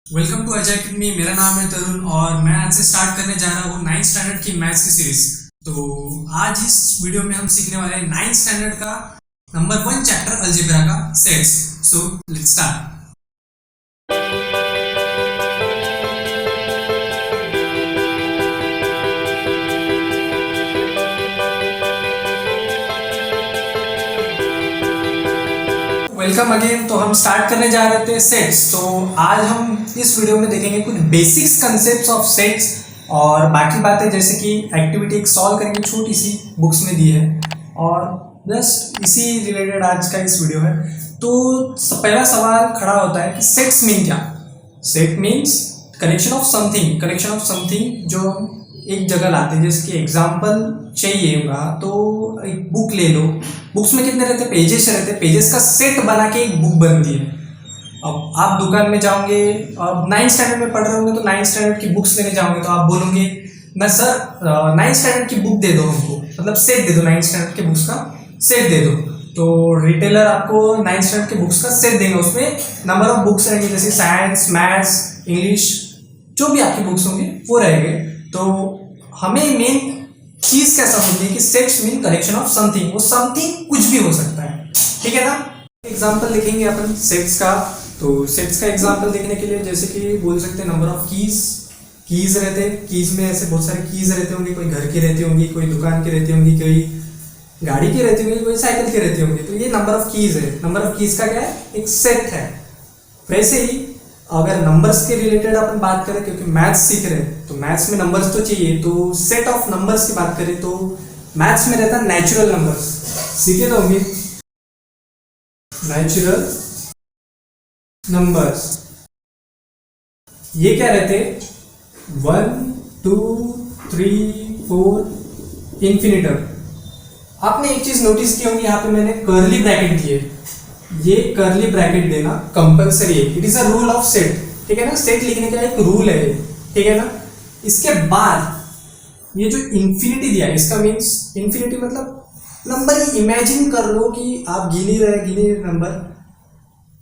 Welcome to Ajay academy. मेरा नाम है तरुण और मैं आज से स्टार्ट करने जा रहा हूँ 9th स्टैंडर्ड की मैथ्स की सीरीज। तो आज इस वीडियो में हम सीखने वाले हैं 9th स्टैंडर्ड का नंबर 1 चैप्टर अलजेब्रा का sets. So let's start. Welcome again. तो हम स्टार्ट करने जा रहे थे सेट्स। तो आज हम इस वीडियो में देखेंगे कुछ बेसिक्स कंसेप्ट्स ऑफ सेट्स और बाकी बातें जैसे कि एक्टिविटी एक सॉल्व करेंगे, छोटी सी बुक्स में दी है और जस्ट इसी रिलेटेड आज का इस वीडियो है। तो पहला सवाल खड़ा होता है कि सेट्स मीन क्या। Set means collection of something जो एक जगह लाते हैं। जैसे कि एग्जाम्पल चाहिए होगा तो एक बुक ले लो। बुक्स में कितने रहते हैं? पेजेस रहते हैं। पेजेस का सेट बना के एक बुक बनती है। अब आप दुकान में जाओगे, अब 9th स्टैंडर्ड में पढ़ रहे होंगे तो 9th स्टैंडर्ड की बुक्स लेने जाओगे तो आप बोलोगे ना सर 9th स्टैंडर्ड की बुक दे दो हमको, मतलब सेट दे दो, 9th स्टैंडर्ड के बुक्स का सेट दे दो। तो रिटेलर आपको 9th स्टैंडर्ड के बुक्स का सेट देंगे। उसमें नंबर ऑफ बुक्स रहेंगे जैसे साइंस, मैथ्स, इंग्लिश, जो भी आपकी बुक्स होंगे वो रहेंगे। तो हमें मेन चीज क्या समझनी है कि sets mean collection of something. वो समथिंग कुछ भी हो सकता है, ठीक है ना। एग्जांपल लिखेंगे अपन सेट्स का। तो सेट्स का एग्जांपल देखने के लिए जैसे कि बोल सकते हैं नंबर ऑफ कीज रहते हैं। कीज में ऐसे बहुत सारे कीज रहते होंगे। कोई घर की रहती होंगी, कोई दुकान की रहती होंगी, कोई गाड़ी की रहती होंगी, कोई साइकिल की रहती होंगी। तो ये नंबर ऑफ कीज है। नंबर ऑफ कीज का क्या है? एक सेट है। वैसे ही अगर नंबर्स के रिलेटेड अपन बात करें, क्योंकि मैथ्स सीख रहे हैं तो मैथ्स में नंबर्स तो चाहिए, तो सेट ऑफ नंबर्स की बात करें तो मैथ्स में रहता है नेचुरल नंबर्स। सीखे तो होंगे नेचुरल नंबर्स। ये क्या रहते? 1 2 3 4 इन्फिनिटम। आपने एक चीज नोटिस की होगी, यहाँ पे मैंने कर्ली ब्रैकेट दिए। ये कर्ली ब्रैकेट देना कंपलसरी है। It is a rule of set, ठीक है ना। सेट लिखने का एक रूल है, ठीक है ना। इसके बाद ये जो इंफिनिटी दिया है, इसका मीन्स इंफिनिटी मतलब नंबर ही इमेजिन कर लो कि आप गिन ही रहे नंबर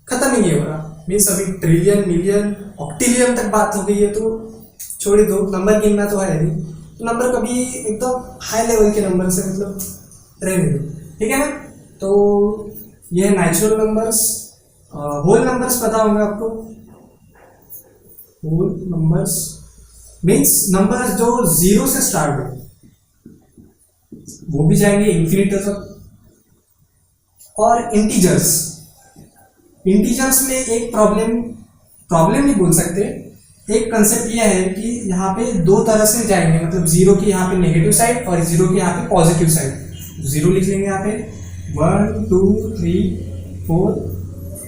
खत्म ही नहीं हो रहा। मीन्स अभी ट्रिलियन, मिलियन, ऑक्टिलियन तक बात हो गई है तो छोड़ दो, नंबर गिनना तो है नहीं। तो नंबर कभी एकदम हाई लेवल के नंबर से मतलब रहने दो, ठीक है ना। तो ये है नेचुरल नंबर्स। होल नंबर्स पता होंगे आपको। होल नंबर्स मीन्स नंबर्स जो 0 से स्टार्ट हो वो भी जाएंगे इंफिनिटी तक। और इंटीजर्स में एक प्रॉब्लम नहीं बोल सकते। एक कंसेप्ट यह है कि यहाँ पे दो तरह से जाएंगे, मतलब 0 की यहाँ पे नेगेटिव साइड और 0 की यहाँ पे पॉजिटिव साइड। 0 लिख लेंगे यहाँ पे 1 2 3 4,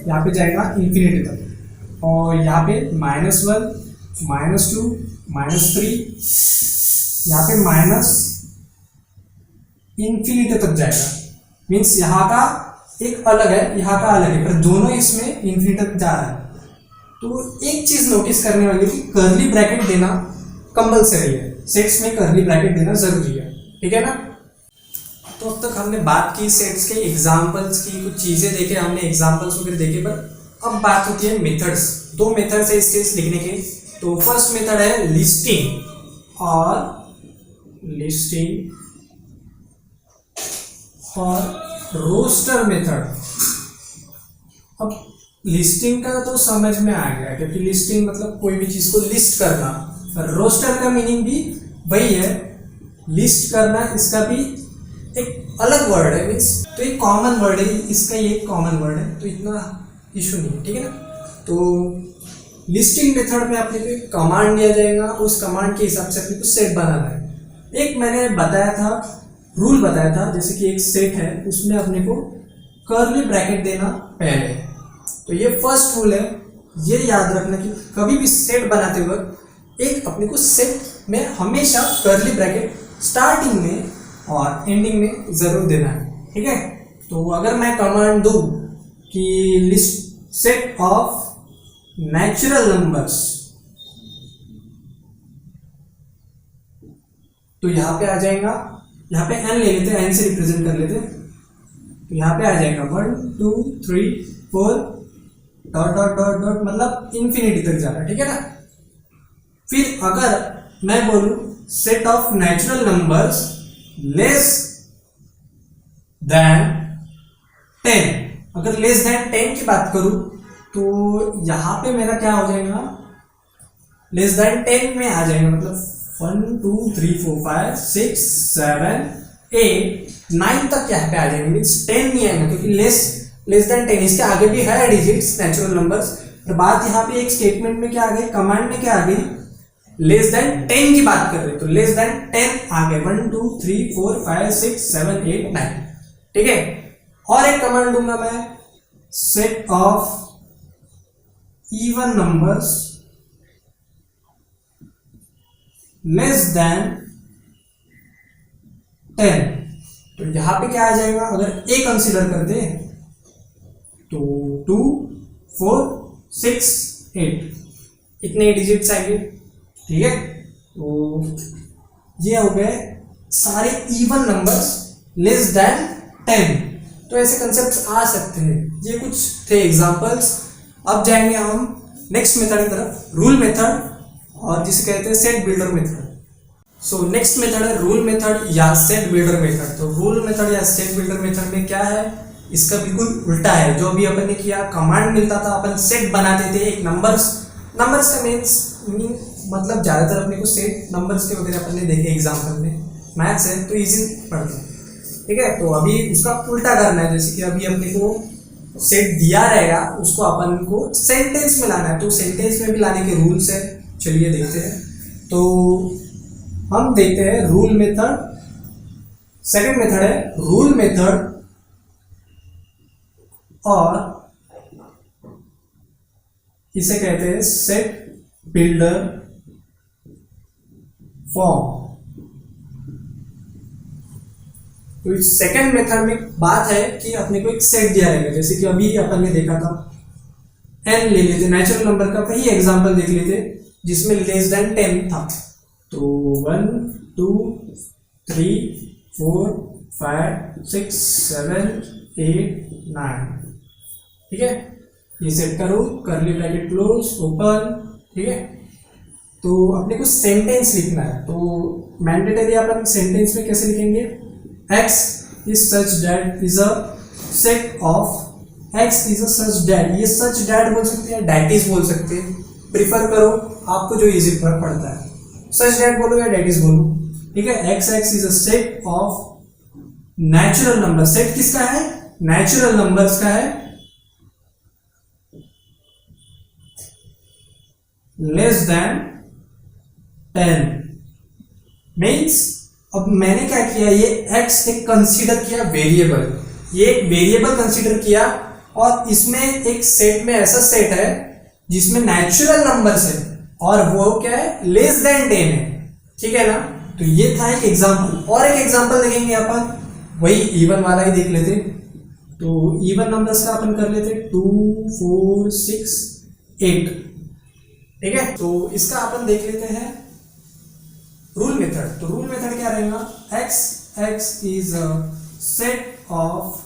यहाँ पे जाएगा इंफिनिटी तक। और यहाँ पे -1 -2 -3, यहाँ पे माइनस इंफिनिटी तक जाएगा। मीन्स यहाँ का एक अलग है, यहाँ का अलग है, पर दोनों इसमें इंफिनिटी तक जा रहा है। तो एक चीज नोटिस करने वाली कि कर्ली ब्रैकेट देना कंपलसरी है। सेट्स में कर्ली ब्रैकेट देना जरूरी है, ठीक है ना। तो अब तक हमने बात की सेट्स के एग्जाम्पल्स की, कुछ चीजें देखे हमने, एग्जाम्पल्स वगैरह देखे। पर अब बात होती है मेथड्स। 2 मेथड्स है इसके लिखने के। तो फर्स्ट मेथड है लिस्टिंग और रोस्टर मेथड। अब लिस्टिंग का तो समझ में आ गया, क्योंकि लिस्टिंग मतलब कोई भी चीज को लिस्ट करना। रोस्टर का मीनिंग भी वही है, लिस्ट करना। इसका भी एक अलग वर्ड है, मीन्स तो एक कॉमन वर्ड है, इसका ये एक कॉमन वर्ड है, तो इतना इशू नहीं है, ठीक है ना। तो लिस्टिंग मेथड में अपने को एक कमांड दिया जाएगा, उस कमांड के हिसाब से अपने को सेट बनाना है। एक मैंने बताया था, रूल बताया था, जैसे कि एक सेट है उसमें अपने को कर्ली ब्रैकेट देना पहले। तो ये फर्स्ट रूल है, ये याद रखना कि कभी भी सेट बनाते वक्त एक अपने को सेट में हमेशा कर्ली ब्रैकेट स्टार्टिंग में और एंडिंग में जरूर देना है, ठीक है। तो अगर मैं कमांड दूं कि list set of natural numbers, तो यहां पे आ जाएगा, यहाँ पे n ले लेते हैं, n से रिप्रेजेंट कर लेते हैं। तो यहाँ पे आ जाएगा 1 2 3 4 डॉट डॉट डॉट डॉट मतलब इंफिनिटी तक जा रहा है, ठीक है ना। फिर अगर मैं बोलूं set of natural numbers less than 10, अगर लेस देन 10 की बात करूं तो यहां पे मेरा क्या हो जाएगा, लेस देन 10 में आ जाएगा, मतलब 1 2 3 4 5 6 7 8 9 तक यहाँ पे आ जाएंगे, मीन्स 10 नहीं आएगा क्योंकि लेस देन 10, इसके आगे भी है डिजिट्स नेचुरल नंबर्स। तो बात यहाँ पे एक स्टेटमेंट में क्या आ गई, कमांड में क्या आ गई, लेस देन 10 की बात कर रहे हैं, तो लेस देन 10 आ गए 1 2 3 4 5 6 7 8 9, ठीक है। और एक कमांड दूंगा मैं, set of even numbers less than 10, तो यहां पे क्या आ जाएगा, अगर ए कंसीडर कर दे तो 2 4 6 8 इतने डिजिट्स आएंगे, ठीक है। तो ये हो गए सारे इवन नंबर्स लेस देन 10। तो ऐसे कंसेप्ट्स आ सकते हैं, ये कुछ थे एग्जांपल्स। अब जाएंगे हम नेक्स्ट मेथड की तरफ, रूल मेथड, और जिसे कहते हैं set builder method. So next method है रूल मेथड या सेट बिल्डर मेथड। तो रूल मेथड या सेट बिल्डर मेथड में क्या है, इसका बिल्कुल उल्टा है। जो भी अपन ने किया, कमांड मिलता था, अपन सेट बनाते थे एक नंबर्स का मीन मतलब ज्यादातर अपने को सेट नंबर्स के वगैरह अपन ने देखे एग्जाम्पल में, मैथ्स है तो इजी पढ़ते हैं, ठीक है। तो अभी उसका उल्टा करना है, जैसे कि अभी अपने को सेट दिया रहेगा, उसको अपन को सेंटेंस में लाना है, तो सेंटेंस में भी लाने के रूल्स है, चलिए देखते हैं। तो हम देखते हैं रूल मेथड, सेकंड मेथड है रूल मेथड और इसे कहते हैं सेट बिल्डर फॉर्म। तो इस सेकंड मेथड में बात है कि अपने को एक सेट दिया रहेगा, जैसे कि अभी अपन ने देखा था n ले लेते, नेचुरल नंबर का वही एग्जांपल देख लेते जिसमें लेस देन 10 था। तो 1 2 3 4 5 6 7 8 9, ठीक है। ये सेट करो, करली ब्रैकेट क्लोज ओपन, ठीक है। तो अपने को सेंटेंस लिखना है, तो मैंडेटरी अपन सेंटेंस में कैसे लिखेंगे, x is such that is a set of x is a such that, ये such that बोल सकते हैं, that is बोल सकते हैं, प्रिफर करो आपको जो इजी पड़ता है, such that बोलो या that is बोलो, ठीक है। x is a set of natural number, set किसका है, नेचुरल नंबर्स का है, लेस देन 10 मीन्स अब मैंने क्या किया, ये x एक कंसीडर किया वेरिएबल, ये एक वेरिएबल कंसीडर किया और इसमें एक सेट में ऐसा सेट है जिसमें नेचुरल नंबर्स है और वो क्या है, लेस देन 10 है, ठीक है ना। तो ये था एक एग्जांपल, और एक एग्जांपल देखेंगे अपन, वही इवन वाला ही देख लेते। तो इवन नंबर्स का अपन कर लेते 2 4 6 8, ठीक है। तो इसका अपन देख लेते हैं रूल मेथड। तो रूल मेथड क्या रहेगा, x is a set of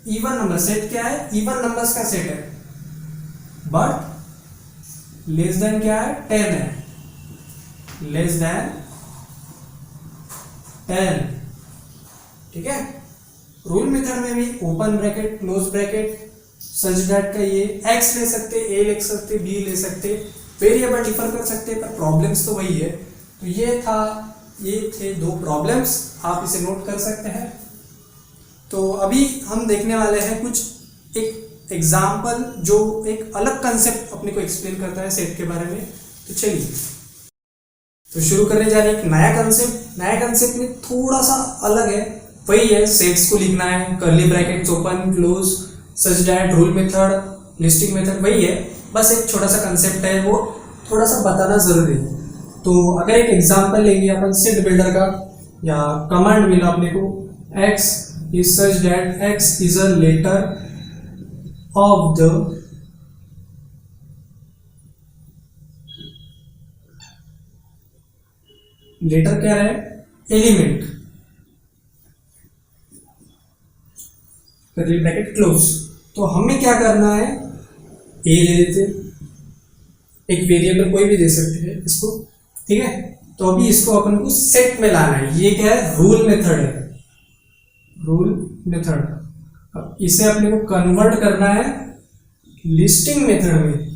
even number, set क्या है, इवन नंबर्स का सेट है, बट लेस देन क्या है, 10 है, लेस देन 10, ठीक है। रूल मेथड में भी open bracket close bracket such that का ये x ले सकते, a ले सकते, b ले सकते, वेरिएबल डिफर कर सकते, पर प्रॉब्लम्स तो वही है। तो ये थे दो प्रॉब्लम्स, आप इसे नोट कर सकते हैं। तो अभी हम देखने वाले हैं कुछ एक एग्जाम्पल जो एक अलग कंसेप्ट अपने को एक्सप्लेन करता है सेट के बारे में। तो चलिए, तो शुरू करने जा रहे हैं एक नया कंसेप्ट। नया कंसेप्ट में थोड़ा सा अलग है, वही है सेट्स को लिखना है, करली brackets open close such that, rule method, listing method, वही है, बस एक छोटा सा कंसेप्ट है, वो थोड़ा सा बताना जरूरी है। तो अगर एक एग्जांपल लेंगे अपन सेट बिल्डर का, या कमांड मिला अपने को x is such that x is a letter of the letter क्या है, एलिमेंट, करली ब्रैकेट क्लोज। तो हमें क्या करना है, ए ले लेते, एक वेरिएबल कोई भी दे सकते हैं इसको, ठीक है। तो अभी इसको अपन को सेट में लाना है, ये क्या है, रूल मेथड है, रूल मेथड। अब इसे अपने को कन्वर्ट करना है लिस्टिंग मेथड में।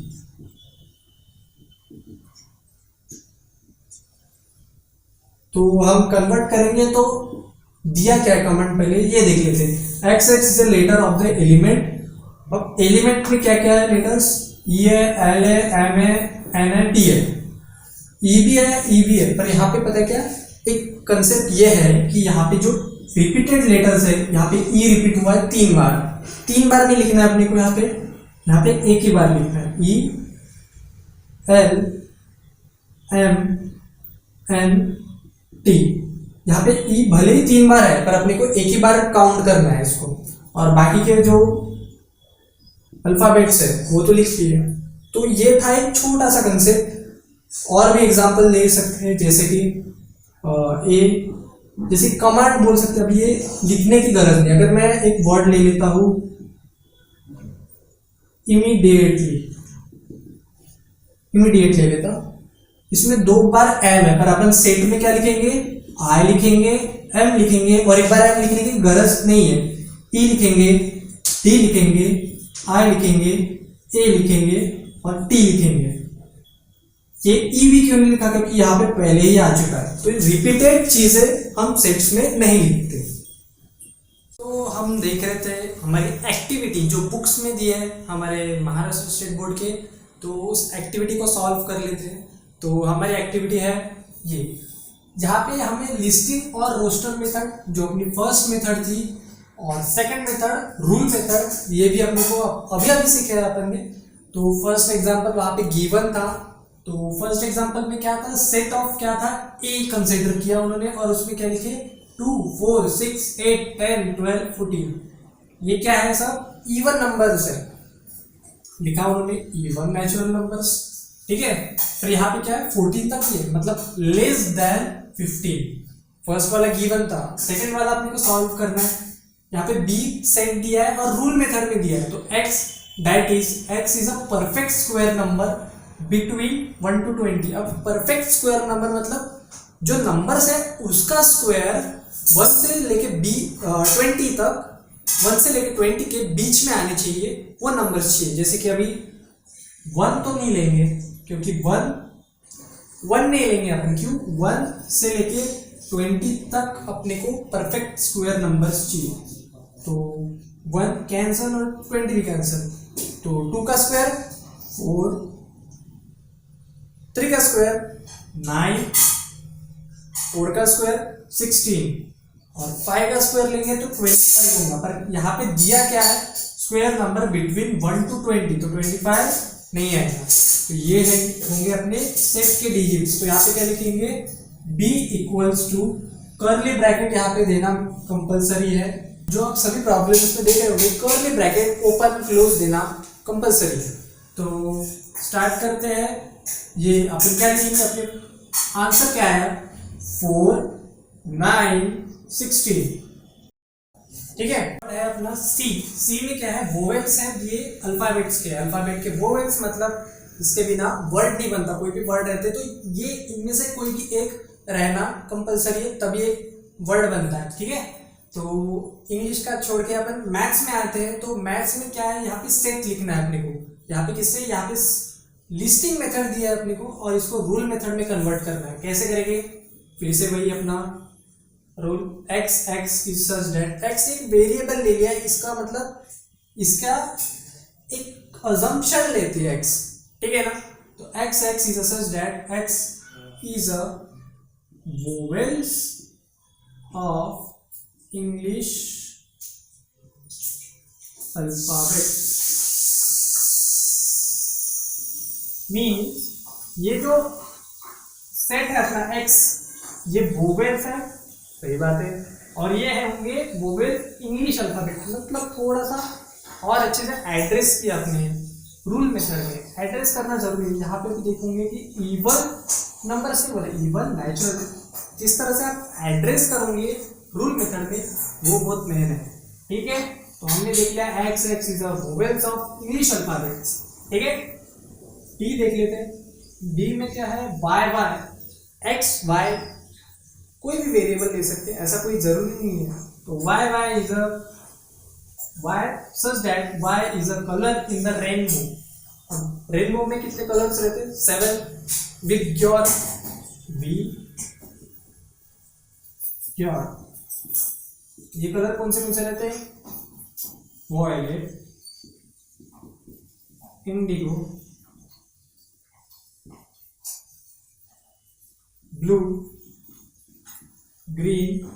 तो हम कन्वर्ट करेंगे तो दिया क्या है कमांड, पहले ये देख लेते हैं। X X is the letter of the element. अब एलिमेंट में क्या क्या है लेटर्स, ई है, एल है, एम है, एन है, टी है, ई भी है, ई भी है। पर यहाँ पे पता है क्या, एक कंसेप्ट ये है कि यहाँ पे जो रिपीटेड लेटर्स है, यहाँ पे ई रिपीट हुआ है 3 बार, 3 बार नहीं लिखना है अपने को, यहाँ पे एक ही बार लिखना है। E L M N T, यहाँ पे ई भले ही 3 बार है पर अपने को एक ही बार काउंट करना है इसको, और बाकी के जो अल्फाबेट्स है वो तो लिख दिए। तो ये था एक छोटा सा कंसेप्ट। और भी एग्जांपल ले सकते हैं, जैसे कि जैसे कमांड बोल सकते हैं। अभी ये लिखने की गरज नहीं, अगर मैं एक वर्ड ले लेता हूं इमीडिएटली, इमीडिएट ले लेता, इसमें 2 बार एम है, पर अपन सेट में क्या लिखेंगे, आई लिखेंगे, एम लिखेंगे, और एक बार एम लिखने की गरज नहीं है। ई लिखेंगे, डी लिखेंगे, आई लिखेंगे, ए लिखेंगे और टी लिखेंगे। ये ई भी क्यों नहीं लिखा, क्योंकि यहाँ पे पहले ही आ चुका है। तो रिपीटेड चीजें हम सेट्स में नहीं लिखते। तो हम देख रहे थे हमारी एक्टिविटी जो बुक्स में दी है हमारे महाराष्ट्र स्टेट बोर्ड के, तो उस एक्टिविटी को सॉल्व कर लेते हैं। तो हमारी एक्टिविटी है ये, जहाँ पे हमें लिस्टिंग और रोस्टर मेथड जो अपनी फर्स्ट मेथड थी, और सेकंड मेथड रूल मेथड, ये भी अपने को अभी अभी सीखे अपन ने। तो फर्स्ट एग्जांपल वहाँ पे गिवन था, तो फर्स्ट एग्जांपल में क्या था, सेट ऑफ क्या था, ए कंसीडर किया उन्होंने, और उसमें क्या लिखे 2 4 6 8 10 12 14। ये क्या है, सब इवन नंबर्स है, लिखा उन्होंने इवन नेचुरल नंबर्स, ठीक है। पर यहाँ पे क्या है 14 तक ही है, मतलब लेस देन 15। फर्स्ट वाला गिवन था, सेकंड वाला अपने को सॉल्व करना है। यहाँ पे बी सेट दिया है और रूल मेथड में दिया है। तो x that is x is a perfect square number between 1 to 20। अब परफेक्ट स्क्वायर नंबर मतलब जो नंबर्स है उसका स्क्वायर 1 से लेके 20 तक, 1 से लेके 20 के बीच में आने चाहिए, वो नंबर्स चाहिए। जैसे कि अभी 1 तो नहीं लेंगे, क्योंकि 1 नहीं लेंगे अपन, क्यों, 1 से लेके 20 तक अपने को परफेक्ट स्क्वायर नंबर्स चाहिए। तो 1 कैंसल और 20 भी कैंसल। तो 2 का स्क्वायर 4, 3 का स्क्वायर 9, 4 का स्क्वायर 16, और 5 का स्क्वायर लेंगे तो 25 होगा। पर यहाँ पे दिया क्या है, स्क्वायर नंबर बिटवीन 1 to 20, तो 25 नहीं आएगा। तो ये है होंगे अपने सेट के डिजिट्स। तो यहाँ पे क्या लिखेंगे, b equals to, curly bracket यहाँ पे देना कंपलसरी है, जो आप सभी प्रॉब्लम्स में देख रहे होंगे, कर्ली ब्रैकेट ओपन क्लोज देना कंपलसरी है। तो स्टार्ट करते हैं। ये अपन क्या लिखेंगे, अपने आंसर क्या है, 4 9 16, ठीक है। अपना सी में क्या है, वोवेल्स है, ये अल्फाबेट्स के, अल्फाबेट के वोवेल्स मतलब इसके बिना वर्ड नहीं बनता। कोई भी वर्ड रहते तो ये इनमें से कोई भी एक रहना कंपलसरी है, तभी एक वर्ड बनता है, ठीक है। तो इंग्लिश का छोड़ के अपन मैथ्स में आते हैं। तो मैथ्स में क्या है, यहाँ पे सेट लिखना है अपने को। यहाँ पे किससे, यहाँ पे लिस्टिंग मेथड दिया है अपने को, और इसको रूल मेथड में कन्वर्ट करना है। कैसे करेंगे, फिर से वही अपना rule, x x is such that, x एक वेरिएबल ले लिया, इसका मतलब इसका एक अजम्पशन लेती है x, ठीक है ना। तो x x is such that x is a vowels of English alphabet. Means ये जो सेट है अपना x, ये वोवेल्स है, सही बात है, और ये है होंगे वोवेल इंग्लिश अल्फाबेट। मतलब थोड़ा सा और अच्छे से एड्रेस किया अपने रूल मेथड में, एड्रेस करना जरूरी है। यहाँ पे भी देखोगे कि इवन नंबर से बोला, इवन नेचुरल, जिस तरह से आप एड्रेस करोगे रूल मेथड में वो बहुत मेन है, ठीक है। तो हमने देख लिया x x is a vowels of English alphabets. ठीक है। डी देख लेते हैं। डी में क्या है, वाई वाई एक्स वाई, कोई भी वेरिएबल ले सकते हैं, ऐसा कोई जरूरी नहीं है। तो Y Y is a Y such that Y is a colour in the rainbow. Rainbow में कितने कलर्स रहते हैं, 7 विद योर वी योर। ये कलर कौन से रहते हैं, violet, indigo, blue, green,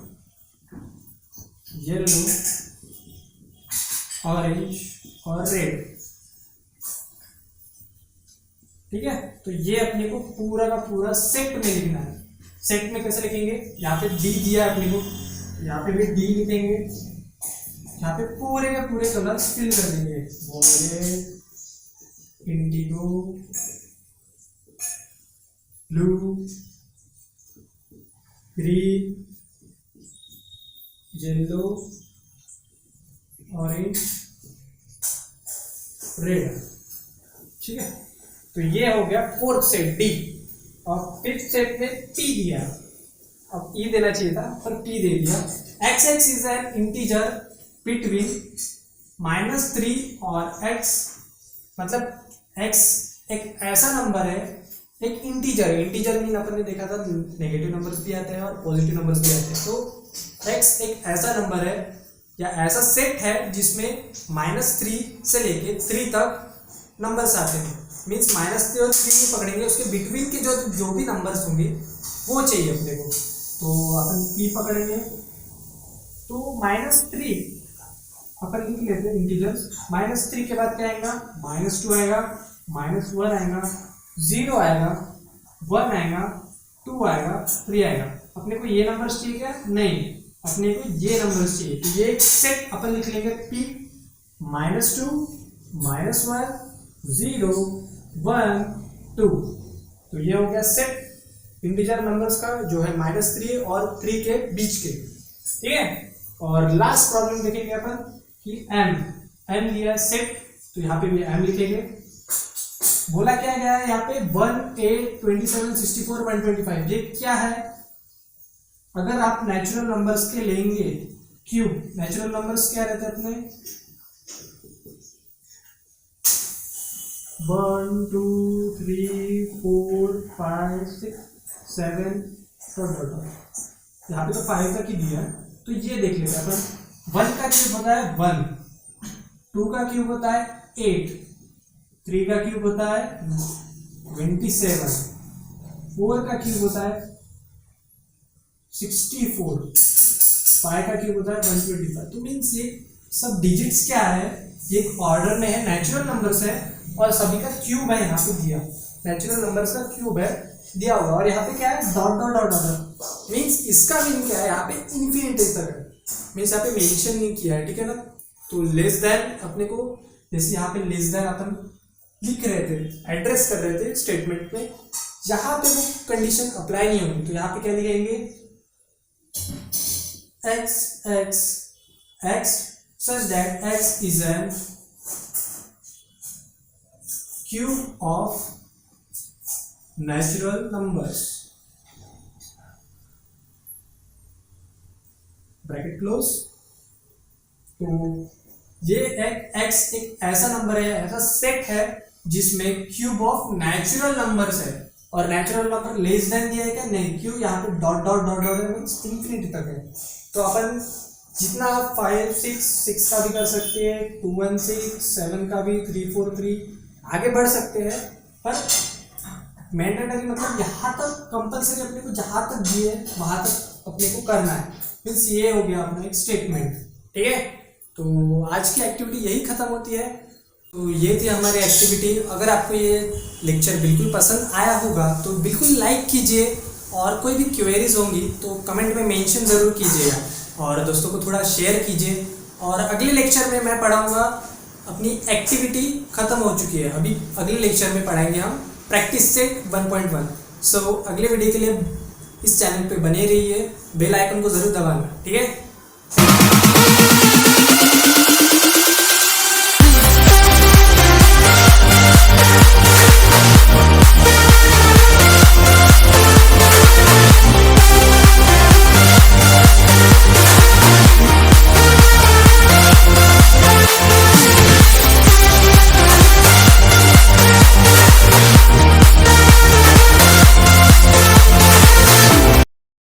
yellow, orange और रेड। ठीक है, तो ये अपने को पूरा का पूरा सेट में लिखना है। सेट में कैसे लिखेंगे, यहाँ पे डी दिया है अपने को, यहाँ पे भी डी लिखेंगे, यहाँ पे पूरे के पूरे कलर्स फिल कर देंगे, violet, indigo, blue, green, yellow, orange, red. ठीक है, तो ये हो गया फोर्थ सेट डी। और फिफ्थ सेट में पी दिया, अब ई देना चाहिए था पर पी दे दिया। X X is an integer between -3 और x, मतलब x एक ऐसा नंबर है, एक इंटीजर। इंटीजर मीन अपन ने देखा था नेगेटिव नंबर्स भी आते हैं और पॉजिटिव नंबर्स भी आते हैं। तो x एक ऐसा नंबर है या ऐसा सेट है जिसमें -3 से लेके 3 तक नंबर्स आते हैं। मीन्स -3 और 3 नहीं पकड़ेंगे, उसके बिटवीन के जो भी नंबर्स होंगे वो चाहिए अपने को। तो अपन p पकड़ेंगे, तो -3 अपन लिख लेते हैं इंटीजर्स। -3 के बाद क्या आएगा, -2 आएगा, -1 आएगा, 0 आएगा, 1 आएगा, 2 आएगा, 3 आएगा। अपने को ये नंबर्स चाहिए क्या, नहीं, अपने को ये नंबर्स चाहिए। तो ये सेट अपन लिख लेंगे p -2 -1 0 1 2। तो ये हो गया सेट इंटीजर नंबर्स का, जो है -3 और 3 के बीच के। ठीक है, और लास्ट प्रॉब्लम देखेंगे अपन कि m लिया सेट, तो यहाँ पे भी m लिखेंगे। बोला क्या गया है यहाँ पे 1 8 27 64 125। ये क्या है, अगर आप नेचुरल नंबर्स के लेंगे क्यूब, नेचुरल नंबर्स क्या रहते हैं अपने 1 2 3 4 5 6 7 यहाँ पे तो 5 तक ही दिया है। तो ये देख लेते हैं अपन, 1 का क्यूब होता है 1, 2 का क्यूब होता है 8, 3 का क्यूब होता है 27, 4 का क्यूब होता है 64, 5 का क्यूब होता है 125। तो मीन्स ये सब डिजिट्स क्या है, ये ऑर्डर में है, नेचुरल नंबर्स है और सभी का क्यूब है यहाँ पे दिया, नेचुरल नंबर्स का क्यूब है दिया हुआ। और यहाँ पे क्या है, dot dot dot dot, means इसका मीन क्या है, यहाँ पे इन्फिनिटी तक है, मीन्स यहाँ पे मेंशन नहीं किया है। ठीक है ना, तो लेस देन अपने को, जैसे यहाँ पे लेस देन अपन लिख रहे थे, एड्रेस कर रहे थे स्टेटमेंट में, यहाँ पे वो कंडीशन अप्लाई नहीं होगी। तो यहाँ पे क्या लिखेंगे, x x x such that x is an cube of natural numbers, bracket close. तो ये x एक ऐसा नंबर है, ऐसा सेट है जिसमें क्यूब ऑफ नेचुरल नंबर्स है, और नेचुरल नंबर लेस देन दिया है क्या, नहीं, क्यों, यहाँ पे dot dot dot dot means infinity तक है। तो अपन जितना 5 6 6 का भी कर सकते हैं, 2 1 6 7 का भी, 3 4 3 आगे बढ़ सकते हैं, पर मैंडेटरी मतलब यहाँ तक कंपलसरी अपने को जहाँ तक दिए वहाँ तक अपने को करना है। मीन्स ये हो गया अपना एक स्टेटमेंट। ठीक है, तो आज की एक्टिविटी यही खत्म होती है। तो ये थी हमारी एक्टिविटी। अगर आपको ये लेक्चर बिल्कुल पसंद आया होगा तो बिल्कुल लाइक कीजिए, और कोई भी क्वेरीज होंगी तो कमेंट में मेंशन ज़रूर कीजिएगा, और दोस्तों को थोड़ा शेयर कीजिए। और अगले लेक्चर में मैं पढ़ाऊँगा, अपनी एक्टिविटी ख़त्म हो चुकी है, अभी अगले लेक्चर में पढ़ाएंगे हम प्रैक्टिस सेट 1.1। सो अगले वीडियो के लिए इस चैनल पे बने रहिए, बेल आइकन को ज़रूर दबाना। ठीक है।